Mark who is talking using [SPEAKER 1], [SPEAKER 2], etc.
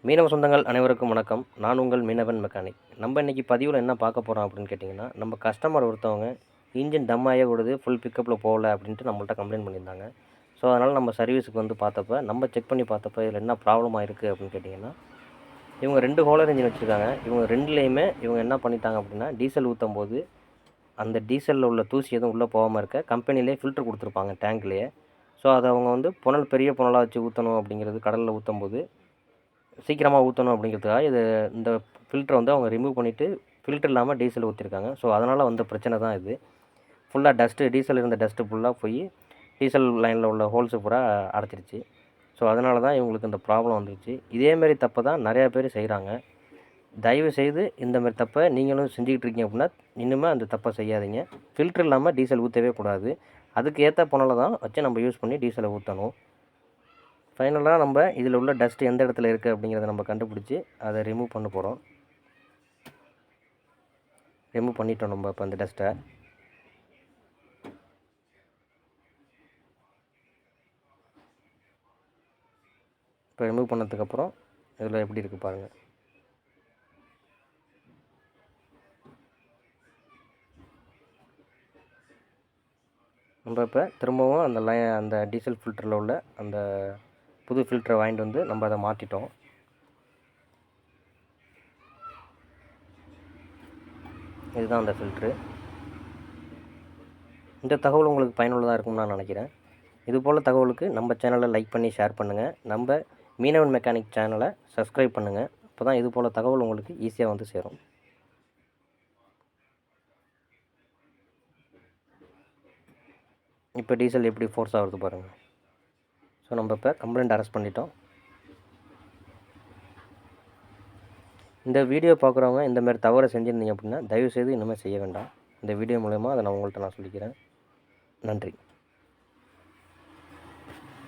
[SPEAKER 1] மீனவ சொந்தங்கள் அனைவருக்கும் வணக்கம். நான் உங்கள் மீனவன் மெக்கானிக். நம்ம இன்றைக்கி பதிவில் என்ன பார்க்க போகிறோம் அப்படின்னு கேட்டிங்கன்னா, நம்ம கஸ்டமர் ஒருத்தவங்க இன்ஜின் தம் ஆகவே விடுது, ஃபுல் பிக்கப்பில் போகல அப்படின்ட்டு நம்மள்ட்ட கம்ப்ளைண்ட் பண்ணியிருந்தாங்க. ஸோ அதனால் நம்ம சர்வீஸுக்கு வந்து பார்த்தப்ப, நம்ம செக் பண்ணி பார்த்தப்ப இதில் என்ன ப்ராப்ளமாக இருக்குது அப்படின்னு கேட்டிங்கன்னா, இவங்க 2 ஹோலர் இன்ஜின் வச்சுருக்காங்க. இவங்க 2லேயுமே இவங்க என்ன பண்ணிட்டாங்க அப்படின்னா, டீசல் ஊற்றும்போது அந்த டீசலில் உள்ள தூசி எதுவும் உள்ளே போகாமல் இருக்க கம்பெனிலே ஃபில்ட்ரு கொடுத்துருப்பாங்க டேங்க்லேயே. ஸோ அதை அவங்க வந்து பெரிய புனலாக வச்சு ஊற்றணும் அப்படிங்கிறது கடலில் ஊற்றும்போது சீக்கிரமாக ஊற்றணும் அப்படிங்கிறதுக்காக இந்த ஃபில்டரை வந்து அவங்க ரிமூவ் பண்ணிவிட்டு ஃபில்டர் இல்லாமல் டீசல் ஊற்றிருக்காங்க. ஸோ அதனால் வந்த பிரச்சனை தான் இது. ஃபுல்லாக டீசல் இருந்த டஸ்ட்டு ஃபுல்லாக போய் டீசல் லைனில் உள்ள ஹோல்ஸு பூரா அடைச்சிருச்சு. ஸோ அதனால தான் இவங்களுக்கு இந்த ப்ராப்ளம் வந்துருச்சு. இதேமாரி தப்பை தான் நிறையா பேர் செய்கிறாங்க. தயவுசெய்து இந்தமாரி தப்பை நீங்களும் செஞ்சுக்கிட்டு இருக்கீங்க அப்படின்னா இன்னுமே அந்த தப்பை செய்யாதீங்க. ஃபில்ட்ரு இல்லாமல் டீசல் ஊற்றவே கூடாது. அதுக்கு ஏற்ற புனலை தான் வச்சு நம்ம யூஸ் பண்ணி டீசலை ஊற்றணும். ஃபைனலாக நம்ம இதில் உள்ள டஸ்ட் எந்த இடத்துல இருக்குது அப்படிங்கிறத நம்ம கண்டுபிடிச்சி அதை ரிமூவ் பண்ண போகிறோம். ரிமூவ் பண்ணிட்டோம் நம்ம இப்போ அந்த டஸ்ட்டை. இப்போ ரிமூவ் பண்ணதுக்கப்புறம் இதில் எப்படி இருக்குது பாருங்கள். நம்ம இப்போ திரும்பவும் அந்த டீசல் ஃபில்டரில் உள்ள அந்த புது ஃபில்டரை வாங்கிட்டு வந்து நம்ம அதை மாற்றிட்டோம். இதுதான் அந்த ஃபில்ட்ரு. இந்த தகவல் உங்களுக்கு பயனுள்ளதாக இருக்கும்னு நான் நினைக்கிறேன். இதுபோல் தகவலுக்கு நம்ம சேனலை லைக் பண்ணி ஷேர் பண்ணுங்கள். நம்ம மீனவன் மெக்கானிக் சேனலை சப்ஸ்கிரைப் பண்ணுங்கள். அப்போ தான் இதுபோல் தகவல் உங்களுக்கு ஈஸியாக வந்து சேரும். இப்போ டீசல் எப்படி ஃபோர்ஸ் ஆகுது பாருங்கள். ஸோ நம்ம இப்போ கம்ப்ளைண்ட் அரெஸ்ட் பண்ணிட்டோம். இந்த வீடியோ பார்க்குறவங்க இந்தமாரி தவறை செஞ்சுருந்தீங்க அப்படின்னா தயவுசெய்து இனிமேல் செய்ய வேண்டாம். இந்த வீடியோ மூலயமா அதை நான் உங்கள்கிட்ட சொல்லிக்கிறேன். நன்றி.